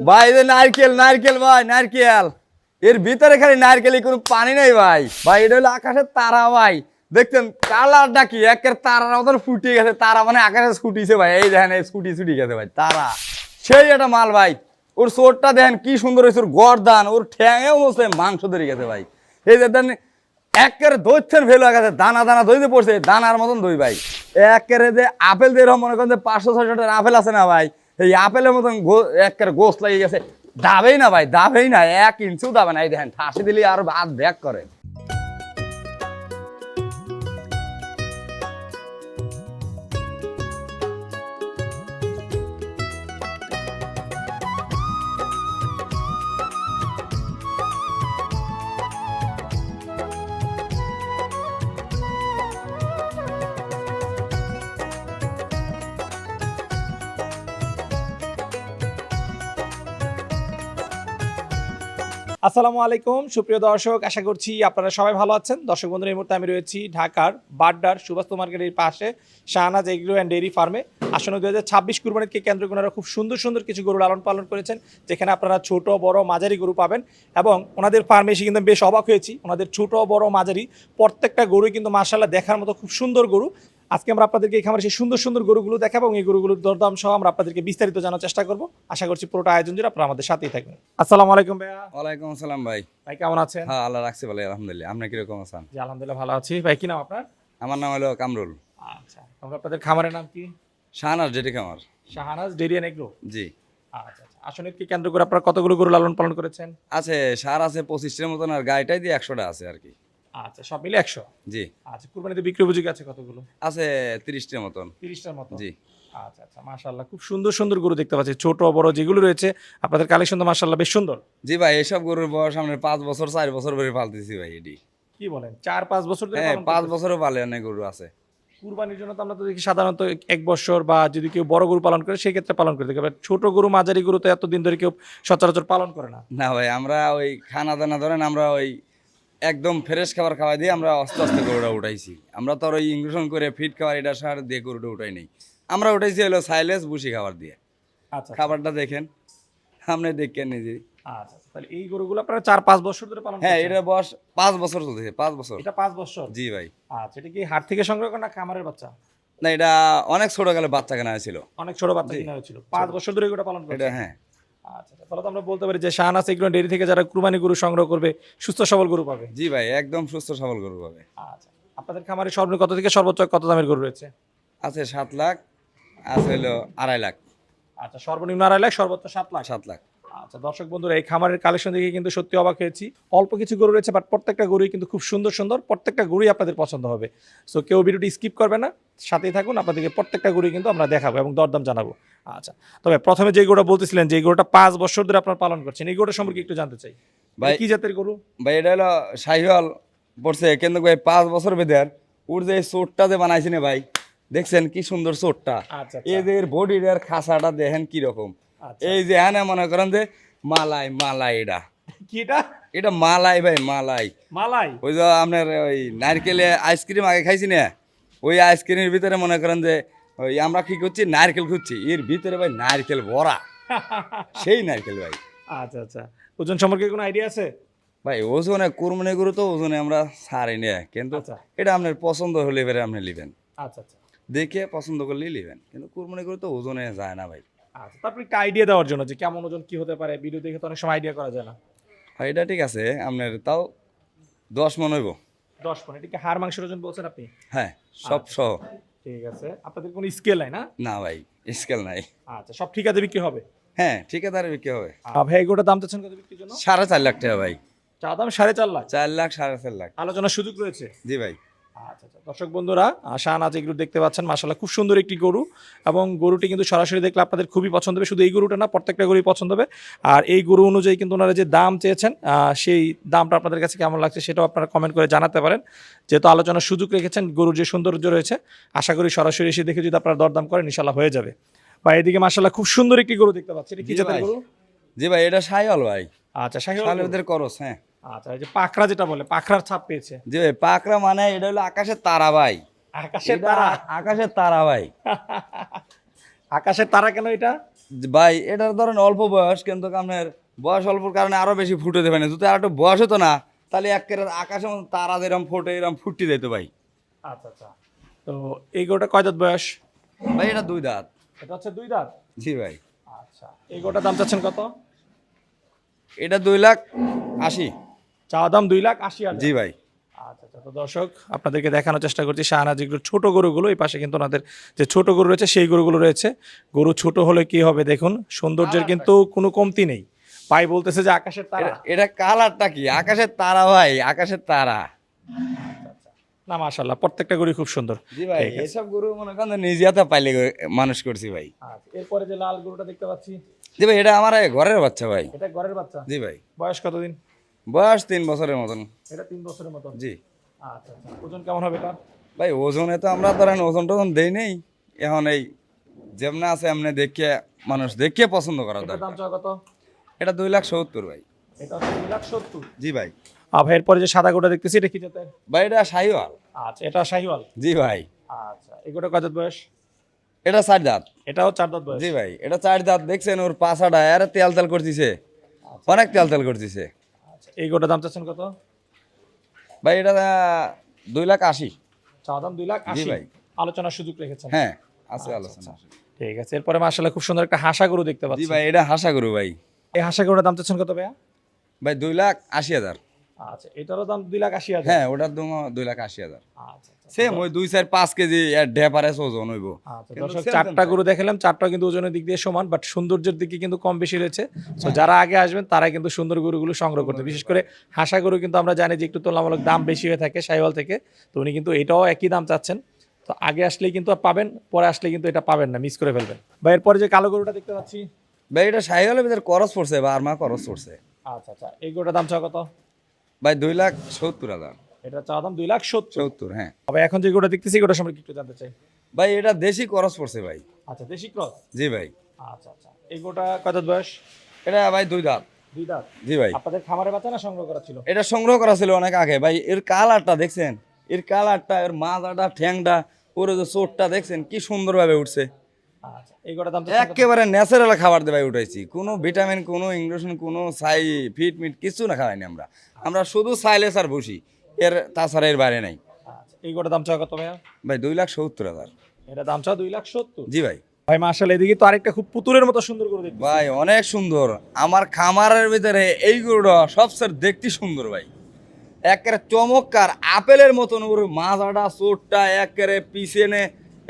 ভাই যে নারকেল নারকেল ভাই নারকেল এর ভিতরে খালি নারকেলই কোনো পানি নাই ভাই ভাই এটা হলো আকাশের তারা ভাই দেখছেন কালারটা কি একের তারার মতন ফুটে গেছে তারা মানে আকাশে ছুটিছে ভাই এই দেখেন ছুটি গেছে ভাই তারা সেই একটা মাল ভাই ওর চোরটা দেখেন কি সুন্দর হয়েছে ওর গরদান ওর ঠ্যাঙেও মনে মাংস ধরে গেছে ভাই এই যে দেন একের দইছেন ফেল হয়ে গেছে দানা দানা দইতে পড়ছে দানার মতন দই ভাই একের যে আপেল দিয়ে মনে করেন যে 500-600 টাকার আপেল আছে না ভাই এই আপেলের মতন একের গোস্ত লাগিয়ে গেছে দাবেই না ভাই দাবেই না 1 ইঞ্চিও দাবে না এই দেখেন ঠাসি দিলে আর ভাত ব্যাক করে আসসালামু আলাইকুম সুপ্রিয় দর্শক, আশা করছি আপনারা সবাই ভালো আছেন। দর্শক বন্ধুরা, এই মুহূর্তে আমি রয়েছি ঢাকার বাড্ডার সুভাষ মার্কেটের পাশে শাহনাজ এগ্রো অ্যান্ড ডেইরি ফার্মে। আসন্ন 2026 কুরবানিকে কেন্দ্র করে ওনারা খুব সুন্দর সুন্দর কিছু গরু লালন পালন করেছেন, যেখানে আপনারা ছোট বড় মাঝারি গরু পাবেন। এবং ওনাদের ফার্মে এসে কিন্তু বেশ অবাক হয়েছি, ওনাদের ছোট বড় মাঝারি প্রত্যেকটা গরুই কিন্তু মাশাআল্লাহ দেখার মতো খুব সুন্দর গরু। আজকে আমরা আপনাদেরকে এই খামারে সেই সুন্দর সুন্দর গরুগুলো দেখাবো এবং এই গরুগুলোর দরদাম সহ আমরা আপনাদেরকে বিস্তারিত জানার চেষ্টা করব। আশা করছি পুরোটা আয়োজন জুড়ে আপনারা আমাদের সাথেই থাকবেন। আসসালামু আলাইকুম ভাইয়া। ওয়ালাইকুম আসসালাম ভাই ভাই কেমন আছেন? হ্যাঁ আল্লাহ রাখছে ভালো আলহামদুলিল্লাহ আপনি কিরকম আছেন? জি আলহামদুলিল্লাহ ভালো আছি। ভাই কি নাম আপনার? আমার নাম হলো কামরুল। আচ্ছা, আপনাদের খামারের নাম কি? শাহনাজ ডেইরি খামার। Shahnaz dairy and agro. জি আচ্ছা আচ্ছা, আসনকে কেন্দ্র করে আপনারা কতগুলো গরু লালন পালন করেছেন? আছে সার আছে 25টার মতন আর গাড়িটাই দিয়ে 100টা আছে আর কি। আচ্ছা, সব মিলে 100। জি আচ্ছা, কুরবানিতে বিক্রি উপযোগী আছে কতগুলো? আছে 30টার মতন। 30টার মতো। জি আচ্ছা আচ্ছা, মাশাআল্লাহ খুব সুন্দর সুন্দর গরু দেখতে পাচ্ছি, ছোট বড় যেগুলো রয়েছে আপনাদের কালেকশন তো মাশাআল্লাহ বেশ সুন্দর। জি ভাই এসব গরুর বয়স আমরা 5 বছর 4 বছর ধরে পালতেছি ভাই এটি। কি বলেন, 4-5 বছর ধরে হ্যাঁ পালন 5 করতেছেন? বছরও পালে অনেক গরু আছে। কুরবানির জন্য তো আমরা তো দেখি সাধারণত 1 বছর বা যদি কেউ বড় গরু পালন করে সেই ক্ষেত্রে পালন করে থাকে, বাট ছোট গরু মাঝারি গরু তো এতদিন ধরে কেউ সচরাচর পালন করে না। না ভাই আমরা ওই খানা দানা ধরেন আমরা ওই একদম ফ্রেশ খাবার খাওয়াই দিয়ে আমরা আস্তে আস্তে গরুটা উঠাইছি। আমরা তো আর ওই ইঞ্জেকশন করে ফিট খাবার এটা সার দিয়ে গরুটা উঠাই নেই, আমরা উঠাইছি হলো সাইলেস বুসি খাবার দিয়ে। আচ্ছা, খাবারটা দেখেন আপনি দেখেন নিজে। আচ্ছা তাহলে এই গরুগুলো আপনারা 4-5 বছর ধরে পালন হ্যাঁ করছেন? এটা বয়স 5 বছর চলতেছে 5 বছর। এটা 5 বছর। জি ভাই। আচ্ছা, এটা কি হাট থেকে সংগ্রহ করা না খামারের বাচ্চা? না এটা অনেক ছোট কালে বাচ্চা কেনা হয়েছিল। অনেক ছোট বাচ্চা জি। কিনা হয়েছিল, 5 বছর ধরে এটা পালন করছে। এটা হ্যাঁ আচ্ছা আচ্ছা, তাহলে তো আমরা বলতে পারি যে শাহনাজ এগ্রো ডেইরি থেকে যারা কুরবানি গরু সংগ্রহ করবে সুস্থ সবল গরু পাবে। জি ভাই একদম সুস্থ সবল গরু পাবে। আচ্ছা, আপনাদের খামারে সর্বনিম্ন কত থেকে সর্বোচ্চ কত দামের গরু রয়েছে? আছে 7 লাখ, আছে হলো 2.5 লাখ। আচ্ছা, সর্বনিম্ন 2.5 লাখ, সর্বোচ্চ 7 লাখ। 7 লাখ। আচ্ছা দর্শক বন্ধুরা, এই খামারের কালেকশন দেখে কিন্তু সত্যি অবাক হয়েছি। অল্প কিছু গরু রয়েছে বাট প্রত্যেকটা গরুই কিন্তু খুব সুন্দর সুন্দর, প্রত্যেকটা গরুই আপনাদের পছন্দ হবে। সো কেউ ভিডিওটি স্কিপ করবে না, সাথেই থাকুন, আপনাদেরকে প্রত্যেকটা গরুই কিন্তু আমরা দেখাবো এবং দরদাম জানাবো। আচ্ছা, তবে প্রথমে যে গরুটা বলতেছিলেন যে গরুটা 5 বছর ধরে আপনারা পালন করছেন, এই গরুটা সম্পর্কে একটু জানতে চাই। ভাই কি জাতের গরু? ভাই এটা হলো শাহিওয়াল পড়ছে কিন্তু ভাই 5 বছর বেদের ওর যে চোটটা যে বানাইছি না ভাই দেখছেন কি সুন্দর চোটটা। আচ্ছা এদের বডির খাসাটা দেখেন কি রকম। আচ্ছা। এই যে হ্যাঁ মনে করেন যে মালাই মালাই এটা কি এটা? এটা মালাই ভাই মালাই। মালাই? ওই যে আপনার ওই নারকেলে আইসক্রিম আগে খাইছি না, ওই আইসক্রিমের ভিতরে মনে করেন যে ওই আমরা কি করছি নারকেল খুঁজছি, এর ভিতরে ভাই নারকেল ভরা সেই নারকেল ভাই। আচ্ছা আচ্ছা, ওজন সম্পর্কে কোনো আইডিয়া আছে? ভাই ওজনে কুরবানি গরু তো ওজনে আমরা ছাড়ি না, কিন্তু আচ্ছা। এটা আপনার পছন্দ হলে এবারে আপনি নেবেন, আচ্ছা আচ্ছা দেখে পছন্দ করলেই নেবেন, কিন্তু কুরবানি গরু তো ওজনে যায় না ভাই। আচ্ছা, তারপরে একটা আইডিয়া দেওয়ার জন্য যে কেমন ওজন কি হতে পারে, ভিডিও দেখে তো অনেক সময় আইডিয়া করা যায় না। হয় এটা ঠিক আছে আপনার তাও 10 মন হইব। 10 পয়েন্ট, এটা কি হাড় মাংসের ওজন বলছেন আপনি? হ্যাঁ সব আচ্ছা। সহ। ঠিক আছে, আপনাদের কোনো স্কেল নাই না? না ভাই স্কেল নাই। আচ্ছা, সব ঠিকাতে বিক্রি হবে? হ্যাঁ ঠিকাদারে বিক্রি হবে। ভাই এগুলোর দাম চাচ্ছেন কত বিক্রির জন্য? 4.5 লাখ টাকা ভাই। চা দাম 4.5 লাখ। 4 লাখ 4.5 লাখ। আলোচনার সুযোগ রয়েছে? জি ভাই। আচ্ছা আচ্ছা, দর্শক বন্ধুরা শাহনাজ এগুলো দেখতে পাচ্ছেন, মাশাআল্লাহ খুব সুন্দর একটি গরু এবং গরুটি কিন্তু সরাসরি দেখলে আপনাদের খুবই পছন্দ হবে। শুধু এই গরুটা না, প্রত্যেকটা গরুই পছন্দ হবে। আর এই গরু অনুযায়ী কিন্তু ওনারা যে দাম চেয়েছেন সেই দামটা আপনাদের কাছে কেমন লাগছে সেটাও আপনারা কমেন্ট করে জানাতে পারেন। যেহেতু আলোচনার সুযোগ রেখেছেন, গরুর যে সৌন্দর্য রয়েছে আশা করি সরাসরি এসে দেখে যদি আপনারা দরদাম করেন ইনশাআল্লাহ হয়ে যাবে। বা এদিকে মাশাআল্লাহ খুব সুন্দর একটি গরু দেখতে পাচ্ছি, এটা কি জি জাতের ভাই। গরু? জি ভাই এটা শাহিওয়াল ভাই। আচ্ছা, শাহিওয়াল গরু। শাহিওয়ালদের করস হ্যাঁ। আচ্ছা, এই যে পাকড়া যেটা বলে, পাকড়ার ছাপ পেয়েছে। জি ভাই পাকড়া মানে এটা হলো আকাশের তারা ভাই। আকাশের এটা তারা? আকাশের তারা ভাই। আকাশের তারা কেন এটা? ভাই এটার ধরেন অল্প বয়স, কিন্তু আপনার বয়স অল্পর কারণে আরো বেশি ফুটে দেবে না। যদি আর একটু বয়স হতো না, তাহলে একেবারে আকাশের মতো তারা যেরকম ফোটে এরকম ফুটি যেত ভাই। আচ্ছা আচ্ছা। তো এই গরুটা কয় দাঁত বয়স? ভাই এটা 2 দাঁত। এটা হচ্ছে 2 দাঁত। জি ভাই। আচ্ছা, এই গরুটার দাম চাচ্ছেন কত? এটা 2,80,000। চাওয়া দাম 2,80,000। জি ভাই। আচ্ছা আচ্ছা। তো দর্শক আপনাদেরকে দেখানোর চেষ্টা করছি শাহনাজ এগুলো ছোট গরুগুলো। এই পাশে কিন্তু ওনাদের যে ছোট গরু রয়েছে সেই গরুগুলো রয়েছে। গরু ছোট হলে কি হবে দেখুন, সৌন্দর্যের কিন্তু কোনো কমতি নেই। ভাই বলতেছে যে আকাশের তারা। এটা কালারটা কি আকাশের তারা ভাই, আকাশের তারা। না মাশাআল্লাহ, প্রত্যেকটা গরু খুব সুন্দর। জি ভাই, ঠিক আছে। এসব গরু মনে করেন নিজে হাতে পাইলে মানুষ করছি ভাই। আচ্ছা, এরপরে যে লাল গরুটা দেখতে পাচ্ছি, জি ভাই, এটা আমার ঘরের বাচ্চা ভাই। এটা ঘরের বাচ্চা। জি ভাই। বয়স কতদিন? বয়স 3 বছরের মতন। এটা 3 বছরের মতো। জি আচ্ছা আচ্ছা। ওজন কেমন হবে এটা? ভাই, ওজনে তো আমরা ধরেন ওজন টোজন দেই নেই। এখন এই যেমন আছে এমনি দেখিয়ে মানুষ দেখিয়ে পছন্দ করার এটার দরকার। দাম চাও কত? এটা 2,70,000 ভাই। এটা হচ্ছে 2,70,000। জি ভাই। ভাই এরপরে যে সাদা গরুটা দেখতেছি এটা কি জাতের? ভাই এটা শাহিওয়াল। আচ্ছা, এটা শাহিওয়াল। জি ভাই। আচ্ছা, এই গরুটা কয় দাঁত বয়স? এটা 4 দাঁত। এটাও 4 দাঁত বয়স। জি ভাই, এটা 4 দাঁত। দেখছেন ওর পাছাটা আরে তেল তেল করতেছে, অনেক তেল তেল করতেছে। আচ্ছা, এই গরুটার দাম চাচ্ছেন কত? ভাই এটা 2,80,000। চাওয়া দাম 2,80,000। জি ভাই। আলোচনার সুযোগ রেখেছেন। হ্যাঁ আছে আচ্ছা, আলোচনা। ঠিক আছে। এরপরে মাশাআল্লাহ খুব সুন্দর একটা হাসা গরু দেখতে জি পাচ্ছি। ভাই, এটা হাসা গরু ভাই। এই হাসা গরুটার দাম চাচ্ছেন কত ভাইয়া? ভাই 2,80,000। আচ্ছা, এটারও দাম 2,80,000। হ্যাঁ, ওটার দাম 2,80,000। আচ্ছা আচ্ছা। সেম ওই 2-4-5 কেজি ঢেপারে ওজন হইব। আচ্ছা কিন্তু দর্শক, same চারটা same গরু দেখালাম, চারটাও কিন্তু ওজনের দিক দিয়ে সমান, বাট সৌন্দর্যের দিকে কিন্তু কম বেশি রয়েছে। তো যারা আগে আসবেন তারা কিন্তু সুন্দর গরুগুলো সংগ্রহ করতে, বিশেষ করে হাসা গরু কিন্তু আমরা জানি যে একটু তুলনামূলক দাম বেশি হয়ে থাকে শাহিওয়াল থেকে। তো উনি কিন্তু এটাও একই দাম চাচ্ছেন। তো আগে আসলেই কিন্তু পাবেন, পরে আসলে কিন্তু এটা পাবেন না, মিস করে ফেলবেন। বা এরপরে যে কালো গরুটা দেখতে পাচ্ছি, ভাই এটা শাহিওয়ালের ভিতরে করস পড়ছে বা আরমা করস পড়ছে। আচ্ছা আচ্ছা, এই গরুটার দাম চাও কত? ভাই 2,70,000। এটা চাওয়া দাম 2,70,000। 70, হ্যাঁ। তবে এখন যে গরুটা দেখতেছি গরুটা সম্পর্কে একটু জানতে চাই। ভাই এটা দেশি করস পড়ছে ভাই। আচ্ছা, দেশি ক্রস। জি ভাই। আচ্ছা আচ্ছা, এই গরুটা কত দাঁত বয়স? এটা ভাই 2 দাঁত। 2 দাঁত। জি ভাই। আপনাদের খামারে বাচ্চা না সংগ্রহ করা ছিল? এটা সংগ্রহ করা ছিল অনেক আগে ভাই। এর কালারটা দেখছেন, এর কালারটা, এর মাথাটা, ঠ্যাংটা, ওর যে চোটটা দেখছেন কি সুন্দরভাবে উঠছে। আচ্ছা, এই গরুটার দাম চাচ্ছেন কত? একেবারে ন্যাচারাল খাবার দিয়ে ভাই উঠাইছি। কোনো ভিটামিন, কোনো ইঞ্জেকশন, কোনো ছাই ফিট মিট কিছু না খাওয়াইনি আমরা। আমরা শুধু সাইলেস আর বসি, এর তাছাড়া এর বাইরে নাই। আচ্ছা, এই গরুটার দাম চাও কত ভাইয়া? ভাই 2,70,000। এটা দাম চাও 2,70,000। জি ভাই। ভাই মাশাআল্লাহ, এদিকে তো আরেকটা খুব পুতুলের মতো সুন্দর গরু দেখতে। ভাই অনেক সুন্দর। আমার খামারের ভিতরে এই গরুটা সবচেয়ে দেখতে সুন্দর ভাই। একেবারে চমৎকার, আপেলের মতন ওর মাথাটা, চোটটা একেবারে পিছনে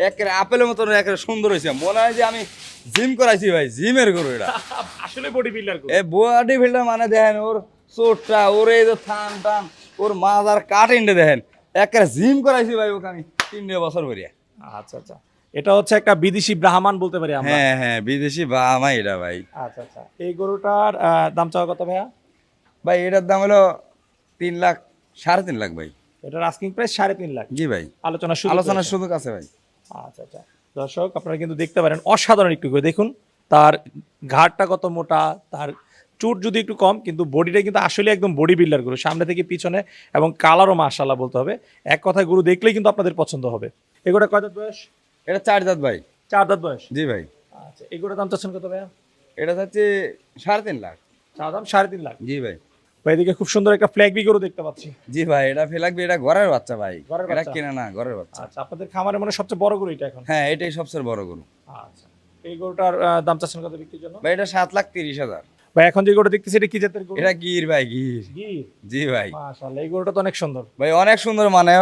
একেবারে আপেলের মতন একেবারে সুন্দর হয়েছে। মনে হয় যে আমি জিম করাইছি ভাই, জিমের গরু এটা। আসলে বডি বিল্ডার গরু। এই বডি বিল্ডার মানে দেখেন ওর চোটটা, ওর এই যে থান টান, ওর মাথার কাটিংটা দেখেন, একেবারে জিম করাইছি ভাই ওকে আমি 3 বছর ভরিয়া। আচ্ছা আচ্ছা, এটা হচ্ছে একটা বিদেশি ব্রাহ্মণ বলতে পারি আমরা। হ্যাঁ হ্যাঁ, বিদেশি বা আমার এটা ভাই। আচ্ছা আচ্ছা, এই গরুটার দাম চাও কত ভাইয়া? ভাই এটার দাম হলো 3 লাখ, 3.5 লাখ ভাই। এটার আস্কিং প্রাইস 3.5 লাখ। জি ভাই। আলোচনার আলোচনার সুযোগ আছে ভাই। আচ্ছা আচ্ছা। দর্শক আপনারা কিন্তু দেখতে পারেন, অসাধারণ একটু করে দেখুন, তার ঘাড়টা কত মোটা, তার চুট যদি একটু কম, কিন্তু বডিটা কিন্তু আসলে একদম বডি বিল্ডার গরু, সামনে থেকে পিছনে, এবং কালারও মাশাআল্লাহ বলতে হবে। এক কথায় গরু দেখলেই কিন্তু আপনাদের পছন্দ হবে। এগুলো কয় দাঁত বয়স? এটা 4 দাঁত ভাই। 4 দাঁত বয়স। জি ভাই। আচ্ছা, এগুলোর দাম চাচ্ছেন কত ভাইয়া? এটা হচ্ছে 3.5 লাখ। চা দাম 3.5 লাখ। জি ভাই। ভাই এদিকে খুব সুন্দর একটা ফ্ল্যাগ বি গরু দেখতে পাচ্ছি। জি ভাই, এটা ফেলাকবি, এটা ঘরের বাচ্চা ভাই। ঘরের এটা বাচ্চা? কিনা না, ঘরের বাচ্চা। আচ্ছা, আপনাদের খামারে মনে হয় সবচেয়ে বড় গরু এটা এখন। হ্যাঁ, এটাই সবচেয়ে বড় গরু। আচ্ছা, এই গরুটার দাম চাচ্ছেন কত বিক্রির জন্য? ভাই এটা 7,30,000। ভাই এখন যে গরুটা দেখতেছি এটা কি জাতের গরু? এটা গির ভাই, গির। গির। জি ভাই। মাশাআল্লাহ, এই গরুটা তো অনেক সুন্দর। ভাই অনেক সুন্দর, মানে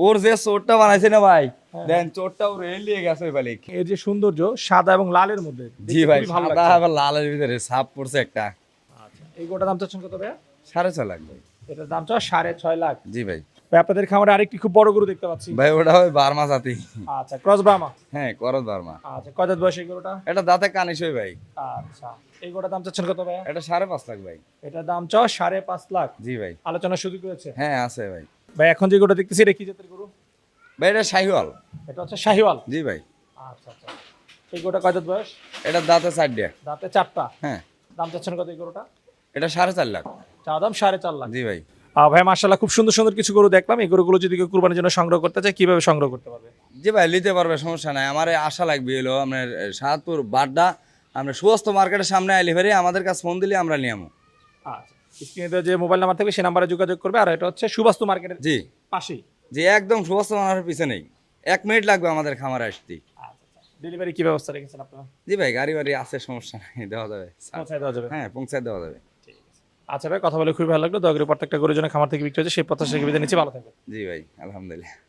ওর যে চোটটা বানাইছে না ভাই, দেন চোটটা ওর এলিয়ে গেছে ওই বালিক। এর যে সৌন্দর্য সাদা এবং লালের মধ্যে, জি দেখতে ভাই, খুবই ভালো সাদা লাগছে। আবার লালের ভিতরে ছাপ পড়ছে একটা। আচ্ছা, এই গরুটার দাম চাচ্ছেন কত ভাইয়া? 6.5 লাখ ভাই। এটার দাম চাও 6.5 লাখ। জি ভাই। ভাই আপনাদের খামারে আরেকটি খুব বড় গরু দেখতে পাচ্ছি। ভাই ওটা ওই বার্মা জাতি। আচ্ছা, ক্রস ব্রাহ্মা। হ্যাঁ, করদ বার্মা। আচ্ছা, কয় দাঁত বয়স এই গরুটা? এটা দাঁতে কানিস হই ভাই। আচ্ছা, এই গরুটার দাম চাচ্ছেন কত ভাইয়া? এটা 5.5 লাখ ভাই। এটার দাম চাও 5.5 লাখ। জি ভাই। আলোচনার সুযোগ রয়েছে। হ্যাঁ আছে ভাই। ভাই এখন যে গরুটা দেখতেছি এটা কি জাতের গরু? ভাই এটা শাহিওয়াল। এটা হচ্ছে শাহিওয়াল। জি ভাই। আচ্ছা আচ্ছা, এই গরুটা কয় দাঁত বয়স? এটা দাঁতে 4 দাঁতে 4টা। হ্যাঁ। দাম চাচ্ছেন কত এই গরুটা? এটা 4.5 লাখ। চা দাম 4.5 লাখ। জি ভাই। ভাই মাশাআল্লাহ, খুব সুন্দর সুন্দর কিছু গরু দেখলাম। এই গরুগুলো যদি কেউ কুরবানির জন্য সংগ্রহ করতে চায় কিভাবে সংগ্রহ করতে পারবে? জি ভাই, নিতে পারবে, সমস্যা নাই। আমার আশা লাগবে হলো আপনার 7 বাড্ডা আমরা সুস্ত মার্কেটের সামনে আইলে ফেরে আমাদের কাছে ফোন দিলে আমরা নিয়ে আমো। আচ্ছা, স্ক্রিনে দেওয়া যে মোবাইল নাম্বার থাকবে সেই নাম্বারে যোগাযোগ করবে। আর এটা হচ্ছে সুবাস্তু মার্কেটের জি পাশেই। জি, একদম সুস্ত মানুষের পিছনেই 1 মিনিট লাগবে আমাদের খামারে আসতে। ডেলিভারি কি ব্যবস্থা রেখেছেন আপনারা? জি ভাই, গাড়ি বাড়ি আছে, সমস্যা নাই, দেওয়া যাবে। পৌঁছায় দেওয়া যাবে? হ্যাঁ, পৌঁছায় দেওয়া যাবে। আচ্ছা ভাই, কথা বলে খুবই ভালো লাগলো। দয়া করে প্রত্যেকটা গরুর জন্য খামার থেকে বিক্রি হচ্ছে সেই প্রত্যাশা রেখে বিদায় নিচ্ছি। ভালো থাকবেন। জি ভাই, আলহামদুলিল্লাহ।